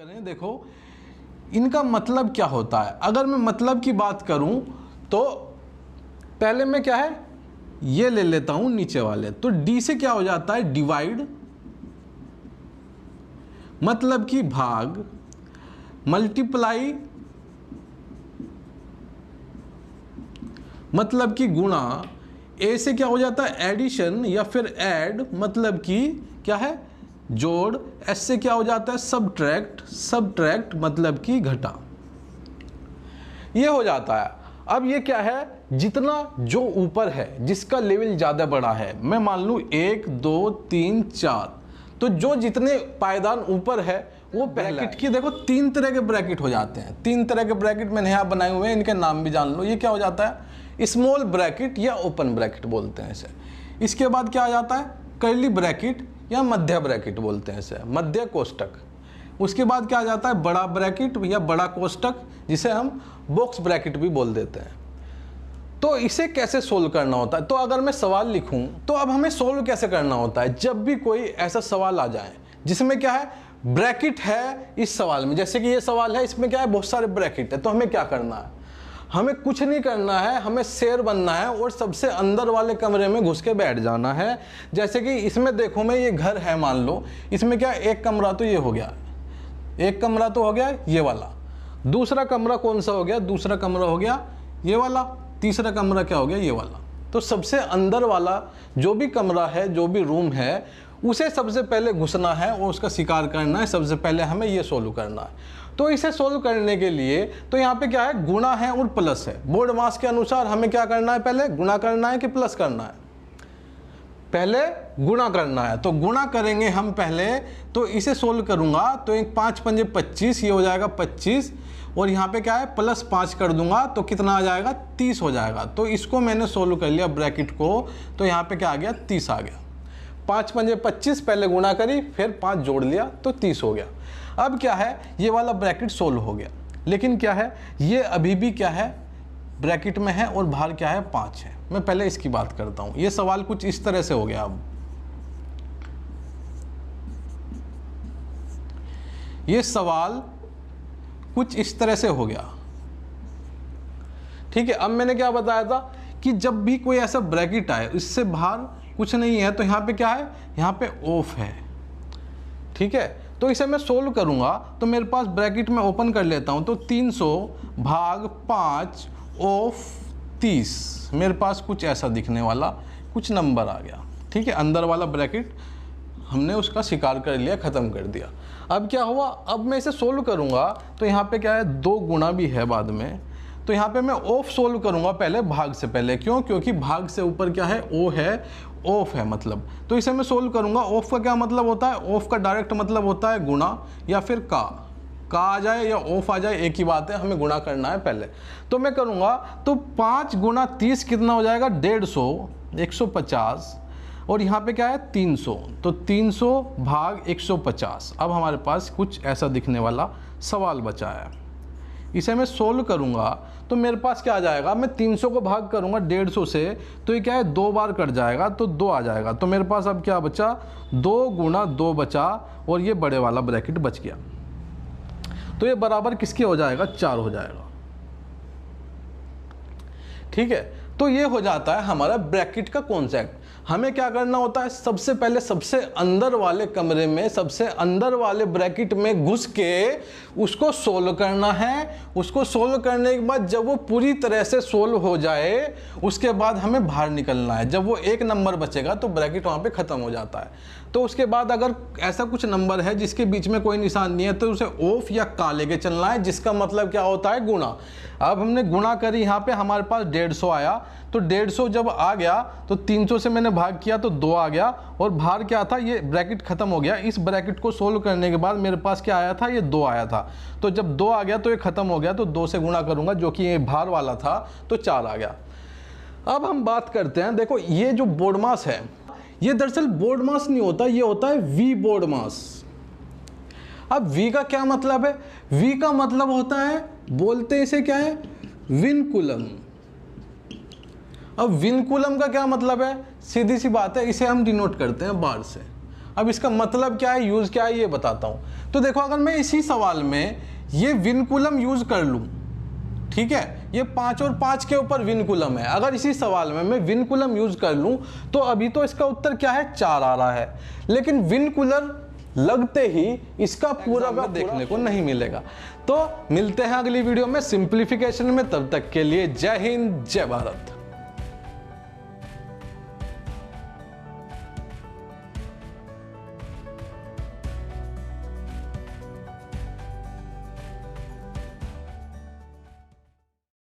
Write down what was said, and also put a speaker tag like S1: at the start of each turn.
S1: करें, देखो इनका मतलब क्या होता है। अगर मैं मतलब की बात करूं तो पहले मैं क्या है ये ले लेता हूं नीचे वाले, तो डी से क्या हो जाता है डिवाइड, मतलब कि भाग, मल्टीप्लाई मतलब कि गुणा, ए से क्या हो जाता है एडिशन या फिर ऐड मतलब कि क्या है जोड़, एस से क्या हो जाता है सबट्रैक्ट, सबट्रैक्ट मतलब कि घटा, ये हो जाता है। अब ये क्या है जितना जो ऊपर है जिसका लेवल ज़्यादा बड़ा है, मैं मान लूँ 1 2 3 4, तो जो जितने पायदान ऊपर है वो ब्रैकेट की देखो 3 तरह के ब्रैकेट हो जाते हैं। 3 तरह के ब्रैकेट मैंने यहाँ बनाए हुए हैं, इनके नाम भी जान लो। ये क्या हो जाता है स्मॉल ब्रैकेट या ओपन ब्रैकेट बोलते हैं इसे। इसके बाद क्या आ जाता है कर्ली ब्रैकेट या मध्य ब्रैकेट बोलते हैं इसे, मध्य कोष्टक। उसके बाद क्या आ जाता है बड़ा ब्रैकेट या बड़ा कोष्टक, जिसे हम बॉक्स ब्रैकेट भी बोल देते हैं। तो इसे कैसे सोल्व करना होता है, तो अगर मैं सवाल लिखूं तो अब हमें सोल्व कैसे करना होता है। जब भी कोई ऐसा सवाल आ जाए जिसमें क्या है ब्रैकेट है इस सवाल में, जैसे कि ये सवाल है इसमें क्या है बहुत सारे ब्रैकेट है, तो हमें क्या करना है, हमें कुछ नहीं करना है, हमें शेर बनना है और सबसे अंदर वाले कमरे में घुस के बैठ जाना है। जैसे कि इसमें देखो मैं ये घर है मान लो, इसमें क्या एक कमरा तो ये हो गया, एक कमरा तो हो गया ये वाला, दूसरा कमरा कौन सा हो गया, दूसरा कमरा हो गया ये वाला, तीसरा कमरा क्या हो गया ये वाला। तो सबसे अंदर वाला जो भी कमरा है जो भी रूम है उसे सबसे पहले घुसना है और उसका शिकार करना है। सबसे पहले हमें ये सोल्व करना है। तो इसे सोल्व करने के लिए तो यहाँ पे क्या है गुणा है और प्लस है। बोर्ड मास के अनुसार हमें क्या करना है, पहले गुणा करना है कि प्लस करना है, पहले गुणा करना है। तो गुणा करेंगे हम पहले, तो इसे सोल्व करूंगा तो एक 5 पंजे 25, ये हो जाएगा 25 और यहाँ पे क्या है प्लस 5 कर दूंगा तो कितना आ जाएगा 30 हो जाएगा। तो इसको मैंने सोल्व कर लिया ब्रैकेट को, तो यहाँ पे क्या आ गया 30 आ गया। 5 पंजे 25, पहले गुणा करी फिर 5 जोड़ लिया तो 30 हो गया। अब क्या है ये वाला ब्रैकेट सोल्व हो गया, लेकिन क्या है ये अभी भी क्या है ब्रैकेट में है और बाहर क्या है 5 है। मैं पहले इसकी बात करता हूं। ये सवाल कुछ इस तरह से हो गया। अब ये सवाल कुछ इस तरह से हो गया, ठीक है। अब मैंने क्या बताया था कि जब भी कोई ऐसा ब्रैकेट आए इससे बाहर कुछ नहीं है, तो यहाँ पे क्या है, यहाँ पे ऑफ है, ठीक है। तो इसे मैं सोल्व करूंगा तो मेरे पास ब्रैकेट में ओपन कर लेता हूं, तो 300 भाग 5 ऑफ 30, मेरे पास कुछ ऐसा दिखने वाला कुछ नंबर आ गया, ठीक है। अंदर वाला ब्रैकेट हमने उसका शिकार कर लिया, ख़त्म कर दिया। अब क्या हुआ, अब मैं इसे सोल्व करूंगा तो यहाँ पे क्या है 2 गुणा भी है बाद में, तो यहाँ पे मैं ऑफ सोल्व करूंगा पहले भाग से पहले। क्यों, क्योंकि भाग से ऊपर क्या है ओ है, ऑफ है मतलब। तो इसे मैं सोल्व करूंगा। ऑफ का क्या मतलब होता है, ऑफ का डायरेक्ट मतलब होता है गुणा या फिर का आ जाए या ऑफ आ जाए एक ही बात है, हमें गुणा करना है पहले। तो मैं करूंगा तो 5 गुणा 30 कितना हो जाएगा 150, 150 और यहाँ पे क्या है 300, तो 300 भाग 150। अब हमारे पास कुछ ऐसा दिखने वाला सवाल बचा है। इसे मैं सोल्व करूंगा तो मेरे पास क्या आ जाएगा, मैं 300 को भाग करूंगा 150 से, तो ये क्या है 2 बार कट जाएगा तो 2 आ जाएगा। तो मेरे पास अब क्या बचा 2 गुणा 2 बचा और ये बड़े वाला ब्रैकेट बच गया। तो ये बराबर किसके हो जाएगा 4 हो जाएगा, ठीक है। तो ये हो जाता है हमारा ब्रैकेट का कॉन्सेप्ट। हमें क्या करना होता है, सबसे पहले सबसे अंदर वाले कमरे में, सबसे अंदर वाले ब्रैकेट में घुस के उसको सोल्व करना है। उसको सोल्व करने के बाद जब वो पूरी तरह से सोल्व हो जाए उसके बाद हमें बाहर निकलना है। जब वो एक नंबर बचेगा तो ब्रैकेट वहाँ पे ख़त्म हो जाता है। तो उसके बाद अगर ऐसा कुछ नंबर है जिसके बीच में कोई निशान नहीं है तो उसे ऑफ या का लेके चलना है, जिसका मतलब क्या होता है गुणा। अब हमने गुणा करी, यहाँ पे हमारे पास 150 आया, तो 150 जब आ गया तो 300 से मैंने भाग किया तो 2 आ गया और बाहर क्या था ये ब्रैकेट खत्म हो गया। इस ब्रैकेट को सोल्व करने के बाद मेरे पास क्या आया था, ये 2 आया था। तो जब 2 आ गया तो ये खत्म हो गया, तो 2 से गुणा करूंगा जो कि ये बाहर वाला था, तो 4 आ गया। अब हम बात करते हैं, देखो ये जो बोर्ड मास है ये दरअसल बोर्ड मास नहीं होता, ये होता है वी बोर्ड मास। अब वी का क्या मतलब है, वी का मतलब होता है, बोलते हैं इसे क्या है विनकुलम। अब विनकुलम का क्या मतलब है, सीधी सी बात है, इसे हम डिनोट करते हैं बार से। अब इसका मतलब क्या है, यूज क्या है, ये बताता हूं। तो देखो, अगर मैं इसी सवाल में ये विनकुलम यूज कर लूं, ठीक है, ये 5 और 5 के ऊपर विनकुलम है, अगर इसी सवाल में मैं विनकुलम यूज कर लूं तो अभी तो इसका उत्तर क्या है, 4 आ रहा है, लेकिन विनकुलर लगते ही इसका पूरा का देखने को नहीं मिलेगा। तो मिलते हैं अगली वीडियो में सिंप्लीफिकेशन में, तब तक के लिए जय हिंद जय भारत।